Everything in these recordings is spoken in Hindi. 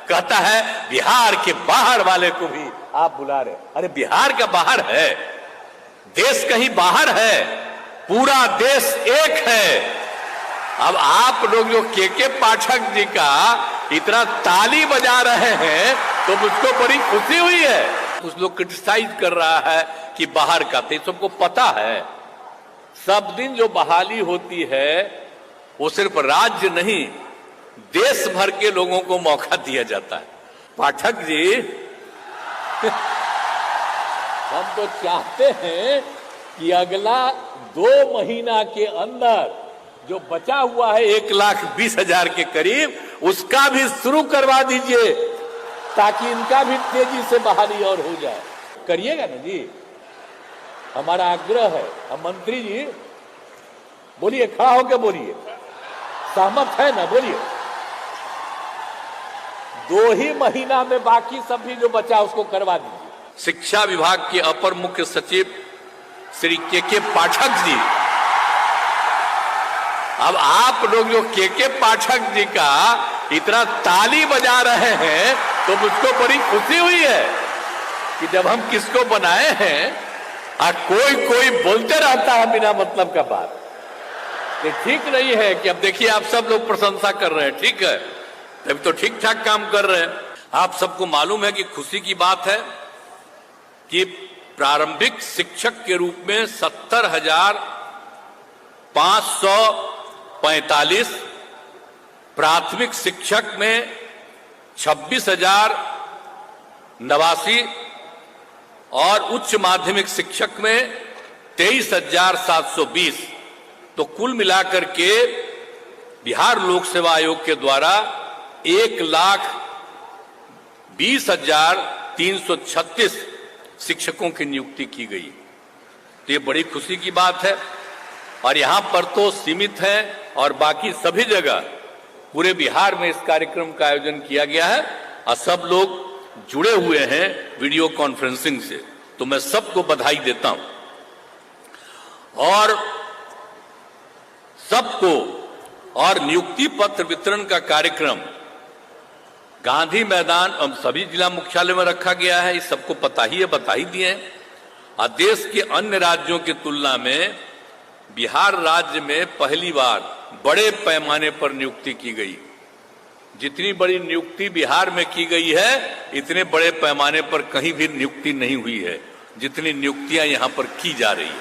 कहता है बिहार के बाहर वाले को भी आप बुला रहे। अरे बिहार का बाहर है, देश कहीं बाहर है, पूरा देश एक है। अब आप लोग जो के पाठक जी का इतना ताली बजा रहे हैं तो मुझको बड़ी खुशी हुई है। कुछ लोग क्रिटिसाइज कर रहा है कि बाहर का, तो सबको पता है सब दिन जो बहाली होती है वो सिर्फ राज्य नहीं देश भर के लोगों को मौका दिया जाता है। पाठक जी हम तो चाहते हैं कि अगला 2 महीना के अंदर जो बचा हुआ है 1,20,000 के करीब उसका भी शुरू करवा दीजिए ताकि इनका भी तेजी से बहाली और हो जाए। करिएगा ना जी, हमारा आग्रह है। अब मंत्री जी बोलिए, खड़ा होकर बोलिए, सहमत है ना, बोलिए। 2 ही महीना में बाकी सब भी जो बचा उसको करवा दीजिए। शिक्षा विभाग के अपर मुख्य सचिव श्री के पाठक जी, अब आप लोग जो के पाठक जी का इतना ताली बजा रहे हैं तो मुझको बड़ी खुशी हुई है कि जब हम किसको बनाए हैं कोई बोलते रहता है बिना मतलब का बात। ये ठीक नहीं है कि अब देखिए आप सब लोग प्रशंसा कर रहे हैं, ठीक है, तब तो ठीक ठाक काम कर रहे हैं। आप सबको मालूम है कि खुशी की बात है कि प्रारंभिक शिक्षक के रूप में 70,545, प्राथमिक शिक्षक में 26,089 और उच्च माध्यमिक शिक्षक में 23,720, तो कुल मिलाकर के बिहार लोक सेवा आयोग के द्वारा 1,20,336 शिक्षकों की नियुक्ति की गई। तो ये बड़ी खुशी की बात है। और यहां पर तो सीमित है और बाकी सभी जगह पूरे बिहार में इस कार्यक्रम का आयोजन किया गया है और सब लोग जुड़े हुए हैं वीडियो कॉन्फ्रेंसिंग से, तो मैं सबको बधाई देता हूं। और सबको और नियुक्ति पत्र वितरण का कार्यक्रम गांधी मैदान सभी जिला मुख्यालय में रखा गया है। इस सबको पता ही है, बता ही दिए हैं। और देश के अन्य राज्यों की तुलना में बिहार राज्य में पहली बार बड़े पैमाने पर नियुक्ति की गई। जितनी बड़ी नियुक्ति बिहार में की गई है इतने बड़े पैमाने पर कहीं भी नियुक्ति नहीं हुई है जितनी नियुक्तियां यहां पर की जा रही है।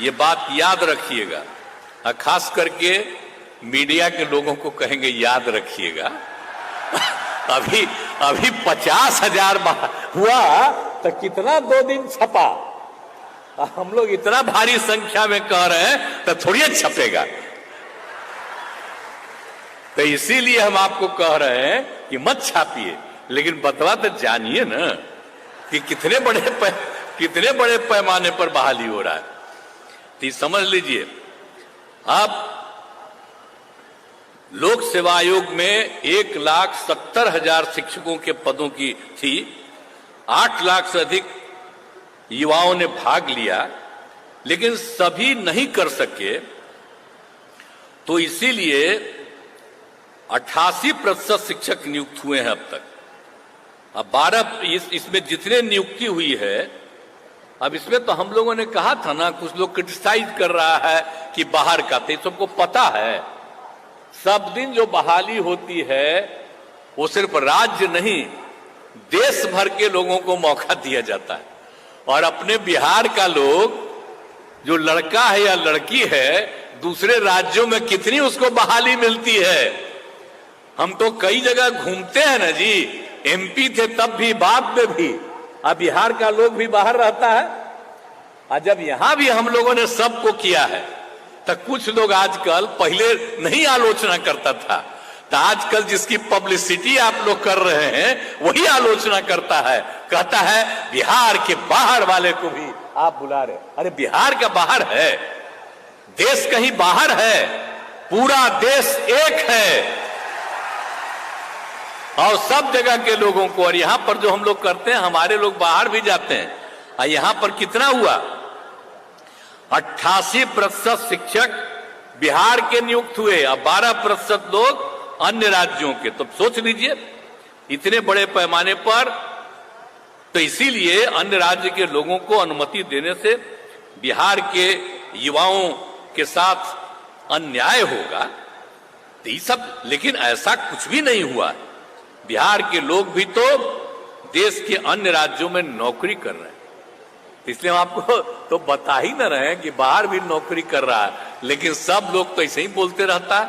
ये बात याद रखिएगा, खास करके मीडिया के लोगों को कहेंगे याद रखिएगा। अभी 50,000 हुआ तो कितना 2 दिन छपा, हम लोग इतना भारी संख्या में कह रहे हैं तो थोड़ी छपेगा। तो इसीलिए हम आपको कह रहे हैं कि मत छापिए, लेकिन बतवा तो जानिए ना कि कितने बड़े पैमाने पर बहाली हो रहा है। तो समझ लीजिए, अब लोक सेवा आयोग में 1,70,000 शिक्षकों के पदों की थी। 8 लाख से अधिक युवाओं ने भाग लिया, लेकिन सभी नहीं कर सके, तो इसीलिए 88% शिक्षक नियुक्त हुए हैं अब तक। अब 12 इसमें जितने नियुक्ति हुई है, अब इसमें तो हम लोगों ने कहा था ना, कुछ लोग क्रिटिसाइज कर रहा है कि बाहर का, तो सबको पता है सब दिन जो बहाली होती है वो सिर्फ राज्य नहीं देश भर के लोगों को मौका दिया जाता है। और अपने बिहार का लोग जो लड़का है या लड़की है, दूसरे राज्यों में कितनी उसको बहाली मिलती है। हम तो कई जगह घूमते हैं ना जी, एमपी थे तब भी, बाद में भी, अब बिहार का लोग भी बाहर रहता है। और जब यहां भी हम लोगों ने सबको किया है, तो कुछ लोग आजकल, पहले नहीं आलोचना करता था, तो आजकल जिसकी पब्लिसिटी आप लोग कर रहे हैं वही आलोचना करता है, कहता है बिहार के बाहर वाले को भी आप बुला रहे। अरे बिहार का बाहर है, देश कहीं बाहर है, पूरा देश एक है। और सब जगह के लोगों को, और यहां पर जो हम लोग करते हैं, हमारे लोग बाहर भी जाते हैं। और यहां पर कितना हुआ, 88% शिक्षक बिहार के नियुक्त हुए और 12% लोग अन्य राज्यों के। तो सोच लीजिए इतने बड़े पैमाने पर, तो इसीलिए अन्य राज्य के लोगों को अनुमति देने से बिहार के युवाओं के साथ अन्याय होगा। तो ये सब, लेकिन ऐसा कुछ भी नहीं हुआ। बिहार के लोग भी तो देश के अन्य राज्यों में नौकरी कर रहे हैं, इसलिए हम आपको तो बता ही न रहे हैं कि बाहर भी नौकरी कर रहा है, लेकिन सब लोग तो ऐसे ही बोलते रहता है।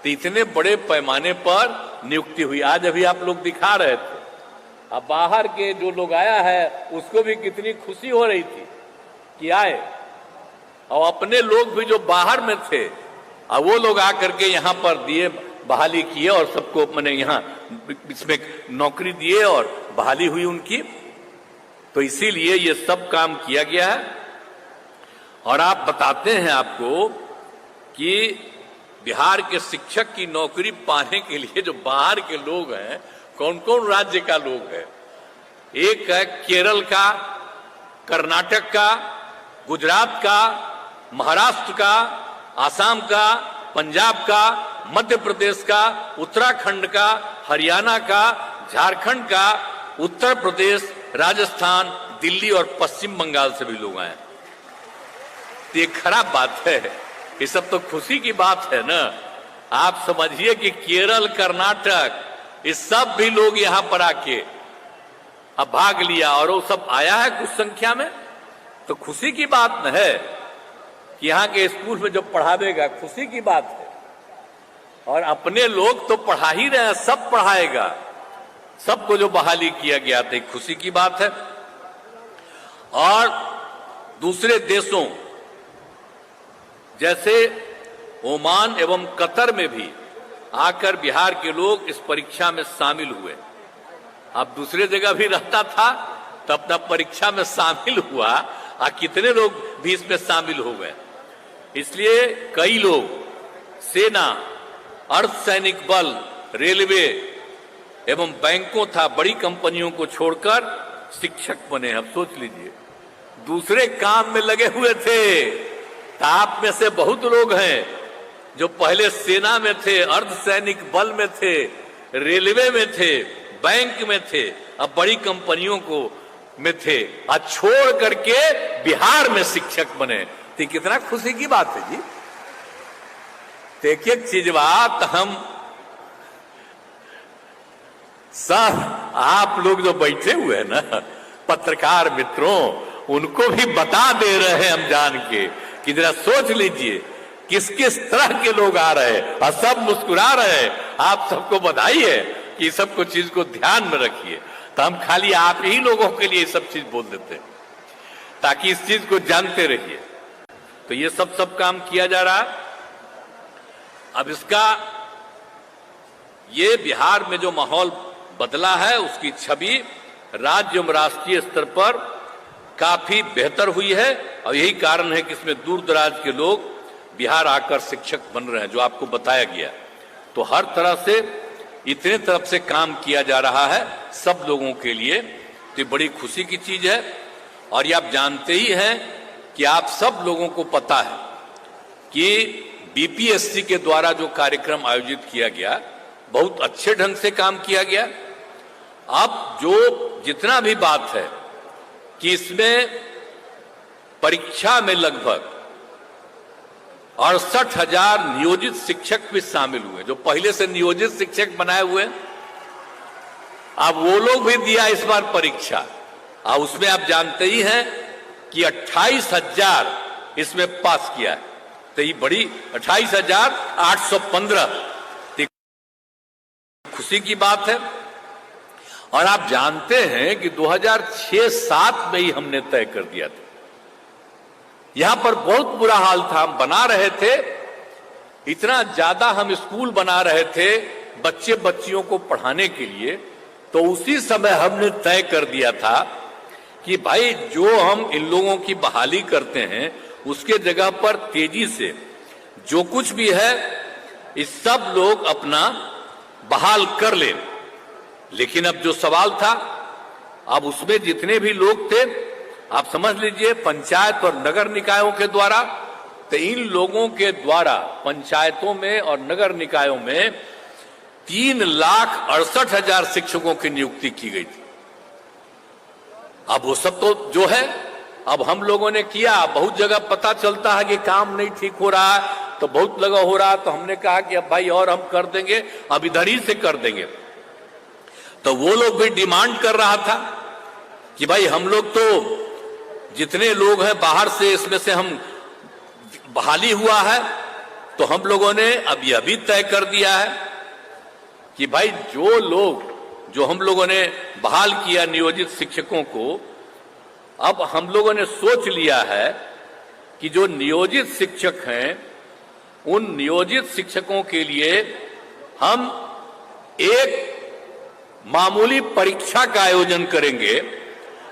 तो इतने बड़े पैमाने पर नियुक्ति हुई। आज अभी आप लोग दिखा रहे थे, अब बाहर के जो लोग आया है उसको भी कितनी खुशी हो रही थी कि आए, और अपने लोग भी जो बाहर में थे अब वो लोग आकर के यहाँ पर दिए, बहाली किए और सबको मैंने यहाँ इसमें नौकरी दिए और बहाली हुई उनकी। तो इसीलिए ये सब काम किया गया है। और आप बताते हैं आपको कि बिहार के शिक्षक की नौकरी पाने के लिए जो बाहर के लोग हैं, कौन कौन राज्य का लोग है। एक है केरल का, कर्नाटक का, गुजरात का, महाराष्ट्र का, आसाम का, पंजाब का, मध्य प्रदेश का, उत्तराखंड का, हरियाणा का, झारखंड का, उत्तर प्रदेश, राजस्थान, दिल्ली और पश्चिम बंगाल से भी लोग आए। तो ये खराब बात है, ये सब तो खुशी की बात है ना। आप समझिए कि केरल, कर्नाटक, ये सब भी लोग यहां पर आके अब भाग लिया और वो सब आया है कुछ संख्या में, तो खुशी की बात न है कि यहाँ के स्कूल में जो पढ़ावेगा, खुशी की बात है। और अपने लोग तो पढ़ा ही रहे हैं, सब पढ़ाएगा, सबको जो बहाली किया गया था, खुशी की बात है। और दूसरे देशों जैसे ओमान एवं कतर में भी आकर बिहार के लोग इस परीक्षा में शामिल हुए। अब दूसरे जगह भी रहता था तो अपना परीक्षा में शामिल हुआ, और कितने लोग भी इसमें शामिल हो गए। इसलिए कई लोग सेना, अर्धसैनिक बल, रेलवे एवं बैंकों था बड़ी कंपनियों को छोड़कर शिक्षक बने। अब सोच लीजिए, दूसरे काम में लगे हुए थे। तो आप में से बहुत लोग हैं जो पहले सेना में थे, अर्धसैनिक बल में थे, रेलवे में थे, बैंक में थे, अब बड़ी कंपनियों को में थे, और छोड़ करके बिहार में शिक्षक बने। तो कितना खुशी की बात है जी। तो एक एक चीज बात हम सब आप लोग जो बैठे हुए हैं ना, पत्रकार मित्रों, उनको भी बता दे रहे हैं हम जान के कि जरा सोच लीजिए किस किस तरह के लोग आ रहे हैं, और सब मुस्कुरा रहे हैं। आप सबको बधाई है कि सबको चीज को ध्यान में रखिए। तो हम खाली आप ही लोगों के लिए सब चीज बोल देते हैं ताकि इस चीज को जानते रहिए। तो ये सब काम किया जा रहा है। अब इसका ये बिहार में जो माहौल बदला है, उसकी छवि राज्य एवं राष्ट्रीय स्तर पर काफी बेहतर हुई है, और यही कारण है कि इसमें दूर दराज के लोग बिहार आकर शिक्षक बन रहे हैं, जो आपको बताया गया। तो हर तरह से इतने तरफ से काम किया जा रहा है सब लोगों के लिए, तो ये बड़ी खुशी की चीज है। और ये आप जानते ही हैं कि आप सब लोगों को पता है कि बीपीएससी के द्वारा जो कार्यक्रम आयोजित किया गया, बहुत अच्छे ढंग से काम किया गया। अब जो जितना भी बात है कि इसमें परीक्षा में लगभग 68,000 नियोजित शिक्षक भी शामिल हुए, जो पहले से नियोजित शिक्षक बनाए हुए। अब वो लोग भी दिया इस बार परीक्षा, और उसमें आप जानते ही हैं कि 28,000 इसमें पास किया है। तो ये बड़ी 28,815 खुशी की बात है। और आप जानते हैं कि 2006-07 में ही हमने तय कर दिया था। यहां पर बहुत बुरा हाल था, हम बना रहे थे, इतना ज्यादा हम स्कूल बना रहे थे बच्चे बच्चियों को पढ़ाने के लिए। तो उसी समय हमने तय कर दिया था कि भाई जो हम इन लोगों की बहाली करते हैं, उसके जगह पर तेजी से जो कुछ भी है इस सब लोग अपना बहाल कर ले। लेकिन अब जो सवाल था, अब उसमें जितने भी लोग थे, आप समझ लीजिए पंचायत और नगर निकायों के द्वारा, तो इन लोगों के द्वारा पंचायतों में और नगर निकायों में 3,68,000 शिक्षकों की नियुक्ति की गई थी। अब वो सब तो जो है अब हम लोगों ने किया। बहुत जगह पता चलता है कि काम नहीं ठीक हो रहा है, तो बहुत जगह हो रहा है, तो हमने कहा कि अब भाई और हम कर देंगे, अब इधर ही से कर देंगे। तो वो लोग भी डिमांड कर रहा था कि भाई हम लोग तो जितने लोग हैं बाहर से, इसमें से हम बहाली हुआ है, तो हम लोगों ने अब यह भी तय कर दिया है कि भाई जो हम लोगों ने बहाल किया नियोजित शिक्षकों को, अब हम लोगों ने सोच लिया है कि जो नियोजित शिक्षक हैं उन नियोजित शिक्षकों के लिए हम एक मामूली परीक्षा का आयोजन करेंगे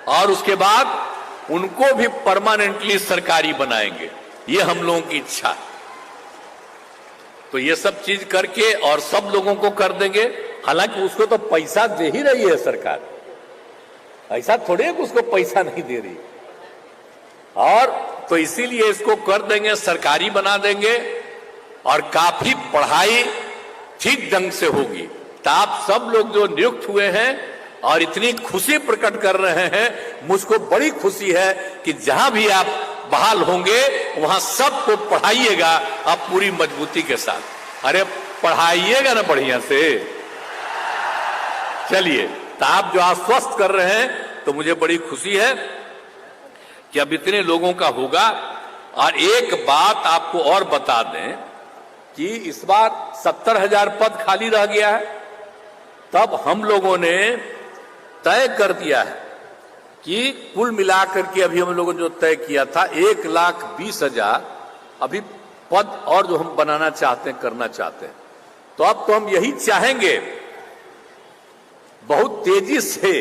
और उसके बाद उनको भी परमानेंटली सरकारी बनाएंगे। ये हम लोगों की इच्छा है। तो ये सब चीज करके और सब लोगों को कर देंगे। हालांकि उसको तो पैसा दे ही रही है सरकार, ऐसा थोड़े है कि उसको पैसा नहीं दे रही। और तो इसीलिए इसको कर देंगे, सरकारी बना देंगे और काफी पढ़ाई ठीक ढंग से होगी। तो आप सब लोग जो नियुक्त हुए हैं और इतनी खुशी प्रकट कर रहे हैं, मुझको बड़ी खुशी है कि जहां भी आप बहाल होंगे वहां सबको पढ़ाइएगा आप पूरी मजबूती के साथ। अरे पढ़ाइएगा ना बढ़िया से। चलिए, तो आप जो आश्वस्त कर रहे हैं तो मुझे बड़ी खुशी है कि अब इतने लोगों का होगा। और एक बात आपको और बता दें कि इस बार 70,000 पद खाली रह गया है। तब हम लोगों ने तय कर दिया है कि कुल मिलाकर के अभी हम लोगों ने जो तय किया था 1,20,000 अभी पद और जो हम बनाना चाहते हैं, करना चाहते हैं। तो अब तो हम यही चाहेंगे बहुत तेजी से।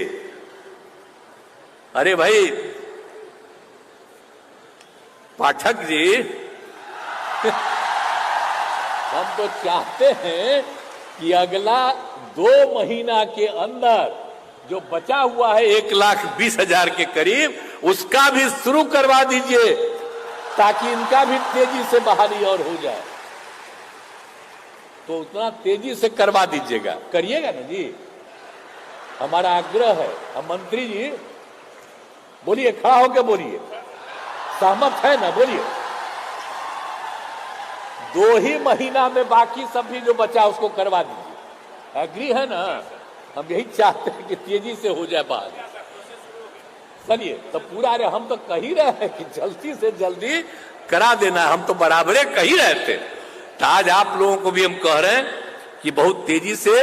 अरे भाई पाठक जी हम तो चाहते हैं कि अगला 2 महीना के अंदर जो बचा हुआ है 1,20,000 के करीब, उसका भी शुरू करवा दीजिए ताकि इनका भी तेजी से बहाली और हो जाए। तो उतना तेजी से करवा दीजिएगा, करिएगा ना जी, हमारा आग्रह है। अब मंत्री जी बोलिए, खड़ा होकर बोलिए, सहमत है ना, बोलिए। 2 ही महीना में बाकी सब भी जो बचा उसको करवा दीजिए। एग्री है ना? हम यही चाहते हैं कि तेजी से हो जाए बात। चलिए, तो पूरा रे हम तो कह ही रहे हैं कि जल्दी से जल्दी करा देना, हम तो बराबरे कह ही रहे थे। तो आज आप लोगों को भी हम कह रहे हैं कि बहुत तेजी से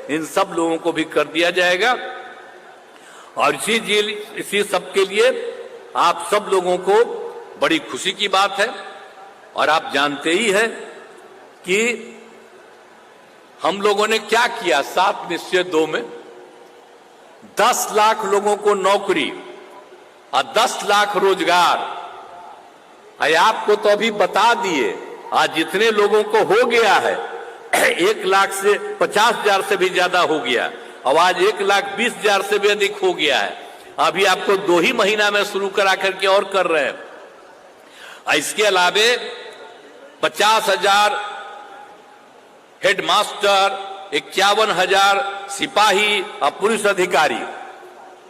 इन सब लोगों को भी कर दिया जाएगा। और इसी सब के लिए आप सब लोगों को बड़ी खुशी की बात है। और आप जानते ही हैं कि हम लोगों ने क्या किया 7 निश्चय 2 में 10 लाख लोगों को नौकरी और 10 लाख रोजगार। आपको तो अभी बता दिए, आज जितने लोगों को हो गया है 1,50,000 से भी ज्यादा हो गया, और आज 1,20,000 से भी अधिक हो गया है। अभी आपको 2 ही महीना में शुरू करा करके और कर रहे हैं। इसके अलावे 50,000 हेडमास्टर, 51,000 सिपाही और पुलिस अधिकारी,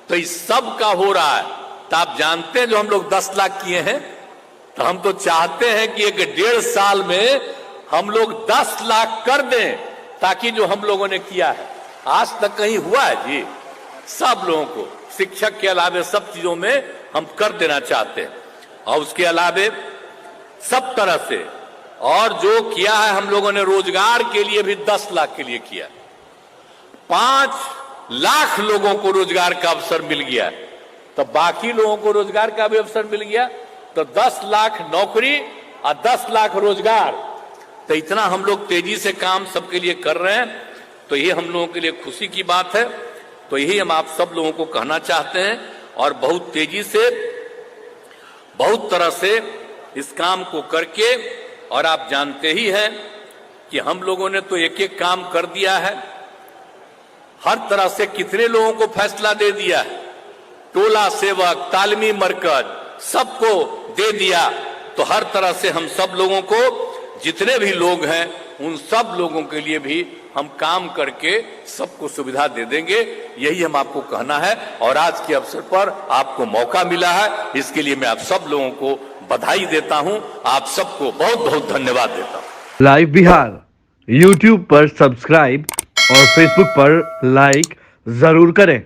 तो इस सब का हो रहा है। तो आप जानते हैं जो हम लोग 10 लाख किए हैं, तो हम तो चाहते हैं कि 1.5 साल में हम लोग 10 लाख कर दें, ताकि जो हम लोगों ने किया है आज तक कहीं हुआ है जी, सब लोगों को शिक्षक के अलावे सब चीजों में हम कर देना चाहते हैं। और उसके अलावे सब तरह से और जो किया है हम लोगों ने रोजगार के लिए भी 10 लाख के लिए किया। 5 लाख लोगों को रोजगार का अवसर मिल गया, तो बाकी लोगों को रोजगार का भी अवसर मिल गया। तो 10 लाख नौकरी और 10 लाख रोजगार, तो इतना हम लोग तेजी से काम सबके लिए कर रहे हैं। तो ये हम लोगों के लिए खुशी की बात है। तो यही हम आप सब लोगों को कहना चाहते हैं और बहुत तेजी से बहुत तरह से इस काम को करके, और आप जानते ही हैं कि हम लोगों ने तो एक एक काम कर दिया है। हर तरह से कितने लोगों को फैसला दे दिया है, टोला सेवक, तालीमी मरकज सबको दे दिया। तो हर तरह से हम सब लोगों को, जितने भी लोग हैं उन सब लोगों के लिए भी हम काम करके सबको सुविधा दे देंगे, यही हम आपको कहना है। और आज के अवसर पर आपको मौका मिला है, इसके लिए मैं आप सब लोगों को बधाई देता हूं, आप सबको बहुत बहुत धन्यवाद देता हूं। लाइव बिहार YouTube पर सब्सक्राइब और Facebook पर लाइक जरूर करें।